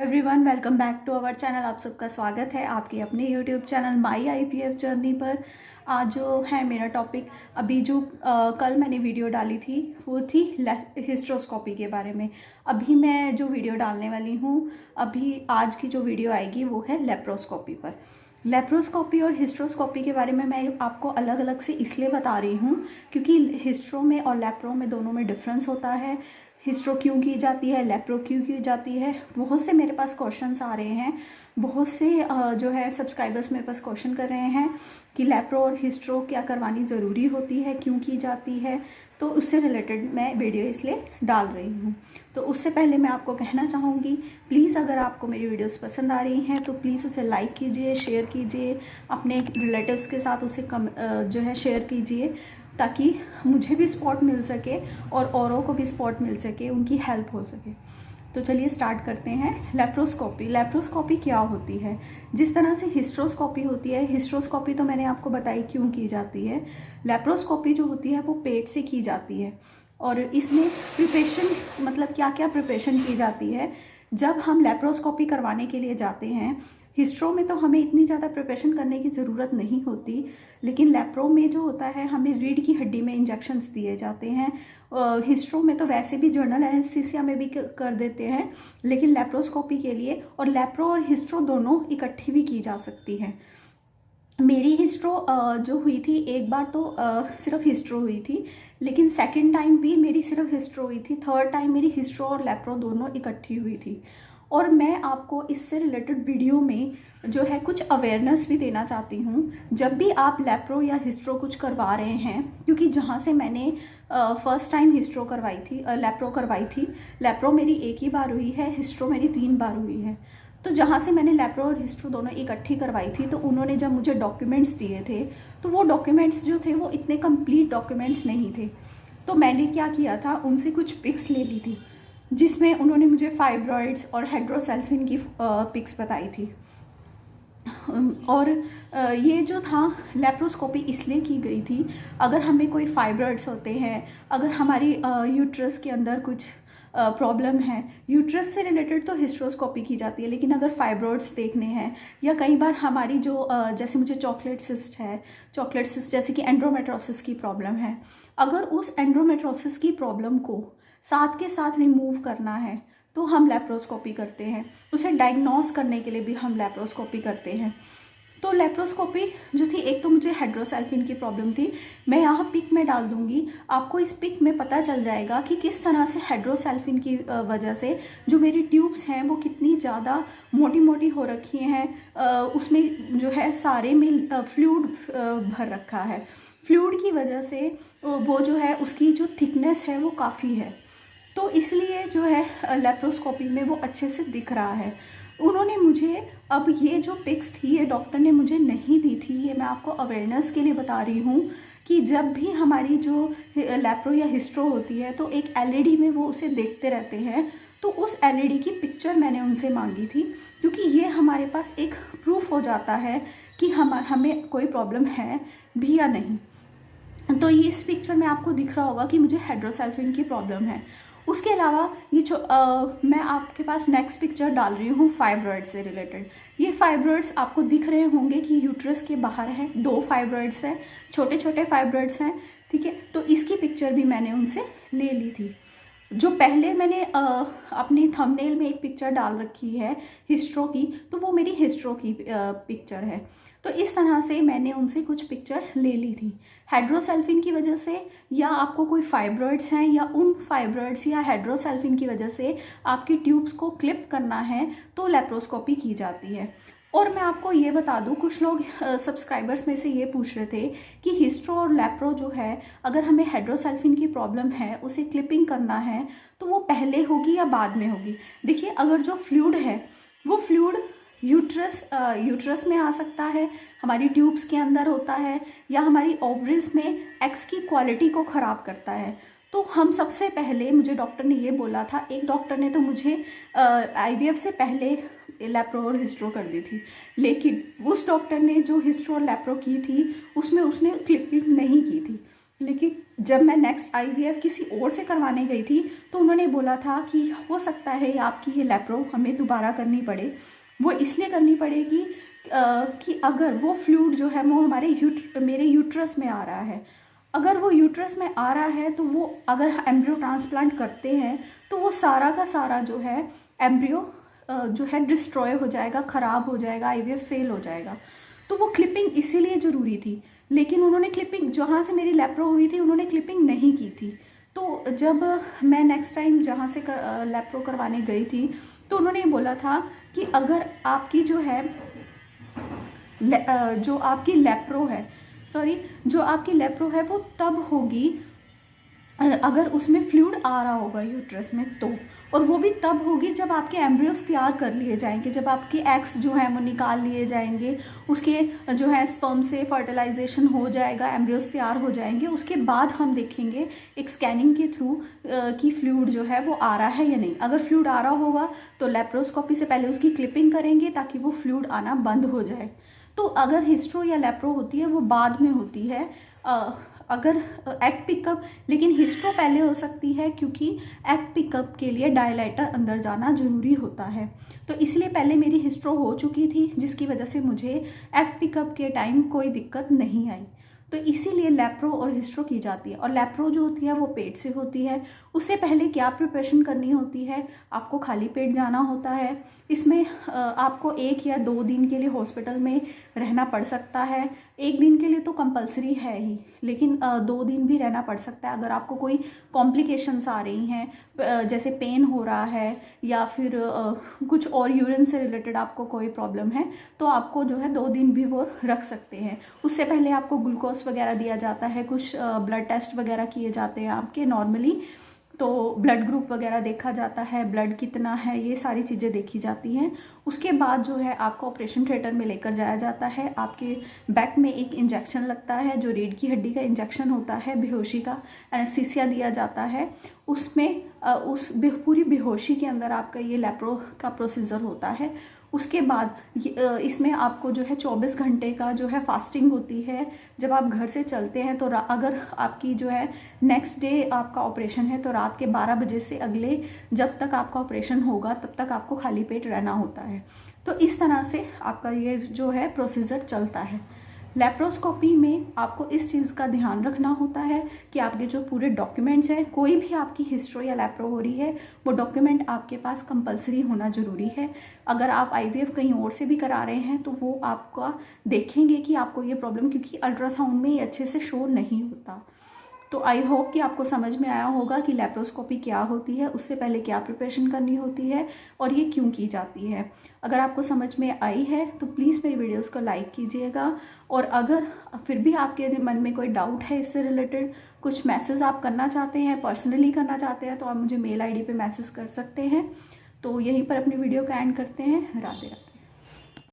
Everyone, welcome back to our channel. आप सबका स्वागत है आपके अपने YouTube channel my IVF journey पर। आज जो है मेरा टॉपिक, अभी जो कल मैंने वीडियो डाली थी वो थी हिस्ट्रोस्कोपी के बारे में। अभी मैं जो वीडियो डालने वाली हूँ, अभी आज की जो वीडियो आएगी वो है लेप्रोस्कोपी पर। लेप्रोस्कोपी और हिस्ट्रोस्कोपी के बारे में मैं आपको अलग अलग से इसलिए बता रही हूँ क्योंकि हिस्ट्रो में और लेप्रो में दोनों में डिफरेंस होता है। हिस्ट्रो क्यों की जाती है, लेप्रो क्यों की जाती है, बहुत से मेरे पास क्वेश्चंस आ रहे हैं। बहुत से जो है सब्सक्राइबर्स मेरे पास क्वेश्चन कर रहे हैं कि लेप्रो और हिस्ट्रो क्या करवानी ज़रूरी होती है, क्यों की जाती है। तो उससे रिलेटेड मैं वीडियो इसलिए डाल रही हूँ। तो उससे पहले मैं आपको कहना चाहूँगी, प्लीज़ अगर आपको मेरी वीडियोस पसंद आ रही हैं तो प्लीज़ उसे लाइक कीजिए, शेयर कीजिए, अपने रिलेटिव्स के साथ उसे जो है शेयर कीजिए, ताकि मुझे भी सपोर्ट मिल सके और औरों को भी सपोर्ट मिल सके, उनकी हेल्प हो सके। तो चलिए स्टार्ट करते हैं। लेप्रोस्कोपी क्या होती है? जिस तरह से हिस्ट्रोस्कोपी होती है, हिस्ट्रोस्कोपी तो मैंने आपको बताई क्यों की जाती है। लेप्रोस्कोपी जो होती है वो पेट से की जाती है और इसमें प्रिपरेशन, मतलब क्या क्या प्रिपरेशन की जाती है जब हम लेप्रोस्कोपी करवाने के लिए जाते हैं। हिस्ट्रो में तो हमें इतनी ज़्यादा प्रिपरेशन करने की ज़रूरत नहीं होती, लेकिन लेप्रो में जो होता है हमें रीढ़ की हड्डी में इंजेक्शन्स दिए जाते हैं। हिस्ट्रो में तो वैसे भी जनरल एनेस्थीसिया में भी कर देते हैं, लेकिन लेप्रोस्कोपी के लिए, और लेप्रो और हिस्ट्रो दोनों इकट्ठी भी की जा सकती है। मेरी हिस्ट्रो जो हुई थी, एक बार तो सिर्फ हिस्ट्रो हुई थी, लेकिन सेकंड टाइम भी मेरी सिर्फ हिस्ट्रो हुई थी, थर्ड टाइम मेरी हिस्ट्रो और लेप्रो दोनों इकट्ठी हुई थी। और मैं आपको इससे रिलेटेड वीडियो में जो है कुछ अवेयरनेस भी देना चाहती हूँ। जब भी आप लेप्रो या हिस्ट्रो कुछ करवा रहे हैं, क्योंकि जहाँ से मैंने फर्स्ट टाइम हिस्ट्रो करवाई थी, लेप्रो करवाई थी, लेप्रो मेरी एक ही बार हुई है, हिस्ट्रो मेरी 3 बार हुई है। तो जहाँ से मैंने लेप्रो और हिस्ट्रो दोनों इकट्ठी करवाई थी, तो उन्होंने जब मुझे डॉक्यूमेंट्स दिए थे तो वो डॉक्यूमेंट्स जो थे वो इतने कंप्लीट डॉक्यूमेंट्स नहीं थे। तो मैंने क्या किया था, उनसे कुछ पिक्स ले ली थी, जिसमें उन्होंने मुझे फाइब्रॉइड्स और हाइड्रोसेल्फिन की पिक्स बताई थी। और ये जो था लेप्रोस्कोपी इसलिए की गई थी, अगर हमें कोई फाइब्रॉइड्स होते हैं, अगर हमारी यूट्रस के अंदर कुछ प्रॉब्लम है, यूट्रस से रिलेटेड तो हिस्ट्रोस्कोपी की जाती है, लेकिन अगर फाइब्रॉइड्स देखने हैं, या कई बार हमारी जो जैसे मुझे चॉकलेट सिस्ट जैसे कि एंड्रोमेट्रोसिस की प्रॉब्लम है, अगर उस एंड्रोमेट्रोसिस की प्रॉब्लम को साथ के साथ रिमूव करना है तो हम लेप्रोस्कोपी करते हैं। उसे डायग्नोस करने के लिए भी हम लेप्रोस्कोपी करते हैं। तो लेप्रोस्कोपी जो थी, एक तो मुझे हाइड्रोसेल्फिन की प्रॉब्लम थी, मैं यहाँ पिक में डाल दूंगी, आपको इस पिक में पता चल जाएगा कि किस तरह से हाइड्रोसेल्फिन की वजह से जो मेरी ट्यूब्स हैं वो कितनी ज़्यादा मोटी मोटी हो रखी हैं। उसमें जो है सारे में फ्लूइड भर रखा है। फ्लूइड की वजह से वो जो है उसकी जो थिकनेस है वो काफ़ी है, तो इसलिए जो है लेप्रोस्कोपी में वो अच्छे से दिख रहा है। उन्होंने मुझे, अब ये जो पिक्स थी ये डॉक्टर ने मुझे नहीं दी थी, ये मैं आपको अवेयरनेस के लिए बता रही हूँ कि जब भी हमारी जो लेप्रो या हिस्ट्रो होती है तो एक एलईडी में वो उसे देखते रहते हैं, तो उस एलईडी की पिक्चर मैंने उनसे मांगी थी, क्योंकि ये हमारे पास एक प्रूफ हो जाता है कि हमें कोई प्रॉब्लम है भी या नहीं। तो ये इस पिक्चर में आपको दिख रहा होगा कि मुझे हाइड्रोसेल्फिन की प्रॉब्लम है। उसके अलावा ये मैं आपके पास नेक्स्ट पिक्चर डाल रही हूँ फाइब्रॉइड से रिलेटेड। ये फाइब्रॉइड्स आपको दिख रहे होंगे कि यूट्रस के बाहर है, 2 फाइब्रॉइड्स हैं, छोटे छोटे फाइब्रॉइड्स हैं, ठीक है। तो इसकी पिक्चर भी मैंने उनसे ले ली थी। जो पहले मैंने अपनी थंबनेल में एक पिक्चर डाल रखी है हिस्ट्रो की, तो वो मेरी हिस्ट्रो की पिक्चर है। तो इस तरह से मैंने उनसे कुछ पिक्चर्स ले ली थी। हाइड्रोसेल्फिन की वजह से, या आपको कोई फाइब्रॉइड्स हैं, या उन फाइब्रॉइड्स या हाइड्रोसेल्फिन की वजह से आपकी ट्यूब्स को क्लिप करना है, तो लेप्रोस्कोपी की जाती है। और मैं आपको ये बता दूं, कुछ लोग सब्सक्राइबर्स में से ये पूछ रहे थे कि हिस्ट्रो और लेप्रो जो है, अगर हमें हाइड्रोसेल्फिन की प्रॉब्लम है, उसे क्लिपिंग करना है, तो वो पहले होगी या बाद में होगी। देखिए, अगर जो फ्लूइड है वो फ्लूइड यूट्रस में आ सकता है, हमारी ट्यूब्स के अंदर होता है, या हमारी ओवरीज में एग्स की क्वालिटी को ख़राब करता है। तो हम सबसे पहले, मुझे डॉक्टर ने ये बोला था, एक डॉक्टर ने तो मुझे आईवीएफ से पहले लेप्रो और हिस्ट्रो कर दी थी, लेकिन उस डॉक्टर ने जो हिस्ट्रो और लेप्रो की थी उसमें उसने क्लिपिंग नहीं की थी। लेकिन जब मैं नेक्स्ट आईवीएफ किसी और से करवाने गई थी तो उन्होंने बोला था कि हो सकता है आपकी ये लैप्रो हमें दोबारा करनी पड़े। वो इसलिए करनी पड़ेगी कि अगर वो फ्लूइड जो है वो मेरे यूट्रस में आ रहा है, अगर वो यूट्रस में आ रहा है तो वो अगर एम्ब्रियो ट्रांसप्लांट करते हैं तो वो सारा का सारा जो है एम्ब्रियो जो है डिस्ट्रॉय हो जाएगा, ख़राब हो जाएगा, आईवीएफ फेल हो जाएगा। तो वो क्लिपिंग इसीलिए ज़रूरी थी। लेकिन उन्होंने क्लिपिंग, जहाँ से मेरी लैप्रो हुई थी उन्होंने क्लिपिंग नहीं की थी। तो जब मैं नेक्स्ट टाइम जहाँ से लैप्रो करवाने गई थी तो उन्होंने बोला था कि अगर आपकी जो है जो आपकी लैप्रो है वो तब होगी अगर उसमें फ्लूइड आ रहा होगा यूट्रस में तो, और वो भी तब होगी जब आपके एम्ब्रियोस तैयार कर लिए जाएंगे, जब आपके एग्स जो हैं वो निकाल लिए जाएंगे, उसके जो है स्पर्म से फर्टिलाइजेशन हो जाएगा, एम्ब्रियोस तैयार हो जाएंगे। उसके बाद हम देखेंगे एक स्कैनिंग के थ्रू कि फ्लूइड जो है वो आ रहा है या नहीं। अगर फ्लूइड आ रहा होगा तो लेप्रोस्कोपी से पहले उसकी क्लिपिंग करेंगे ताकि वो फ्लूइड आना बंद हो जाए। तो अगर हिस्ट्रो या लैप्रो होती है वो बाद में होती है, अगर एग पिकअप, लेकिन हिस्ट्रो पहले हो सकती है क्योंकि एग पिकअप के लिए डायलाइटर अंदर जाना ज़रूरी होता है। तो इसलिए पहले मेरी हिस्ट्रो हो चुकी थी जिसकी वजह से मुझे एग पिकअप के टाइम कोई दिक्कत नहीं आई। तो इसीलिए लैप्रो और हिस्ट्रो की जाती है। और लैप्रो जो होती है वो पेट से होती है। उससे पहले क्या प्रिपरेशन करनी होती है, आपको खाली पेट जाना होता है। इसमें आपको 1 या 2 दिन के लिए हॉस्पिटल में रहना पड़ सकता है। 1 दिन के लिए तो कंपलसरी है ही, लेकिन 2 दिन भी रहना पड़ सकता है अगर आपको कोई कॉम्प्लिकेशंस आ रही हैं, जैसे पेन हो रहा है या फिर कुछ और यूरिन से रिलेटेड आपको कोई प्रॉब्लम है तो आपको जो है 2 दिन भी वो रख सकते हैं। उससे पहले आपको ग्लूकोज वगैरह दिया जाता है, कुछ ब्लड टेस्ट वगैरह किए जाते हैं आपके नॉर्मली, तो ब्लड ग्रुप वगैरह देखा जाता है, ब्लड कितना है, ये सारी चीज़ें देखी जाती हैं। उसके बाद जो है आपको ऑपरेशन थिएटर में लेकर जाया जाता है। आपके बैक में एक इंजेक्शन लगता है जो रीढ़ की हड्डी का इंजेक्शन होता है, बेहोशी का एनेस्थीसिया दिया जाता है। उसमें पूरी बेहोशी के अंदर आपका ये लैप्रो का प्रोसीजर होता है। उसके बाद इसमें आपको जो है 24 घंटे का जो है फास्टिंग होती है। जब आप घर से चलते हैं तो अगर आपकी जो है नेक्स्ट डे आपका ऑपरेशन है तो रात के 12 बजे से अगले जब तक आपका ऑपरेशन होगा तब तक आपको खाली पेट रहना होता है। तो इस तरह से आपका ये जो है प्रोसीजर चलता है। लेप्रोस्कोपी में आपको इस चीज़ का ध्यान रखना होता है कि आपके जो पूरे डॉक्यूमेंट्स हैं, कोई भी आपकी हिस्ट्रो या लैप्रो हो रही है वो डॉक्यूमेंट आपके पास कंपलसरी होना ज़रूरी है। अगर आप आईवीएफ कहीं और से भी करा रहे हैं तो वो आपका देखेंगे कि आपको ये प्रॉब्लम, क्योंकि अल्ट्रासाउंड में ये अच्छे से शो नहीं होता। तो आई होप कि आपको समझ में आया होगा कि लेप्रोस्कोपी क्या होती है, उससे पहले क्या प्रिपरेशन करनी होती है और ये क्यों की जाती है। अगर आपको समझ में आई है तो प्लीज़ मेरी वीडियोस को लाइक कीजिएगा। और अगर फिर भी आपके मन में कोई डाउट है इससे रिलेटेड, कुछ मैसेज आप करना चाहते हैं, पर्सनली करना चाहते हैं, तो आप मुझे मेल आईडी पे मैसेज कर सकते हैं। तो यहीं पर अपनी वीडियो का एंड करते हैं। राधे राधे।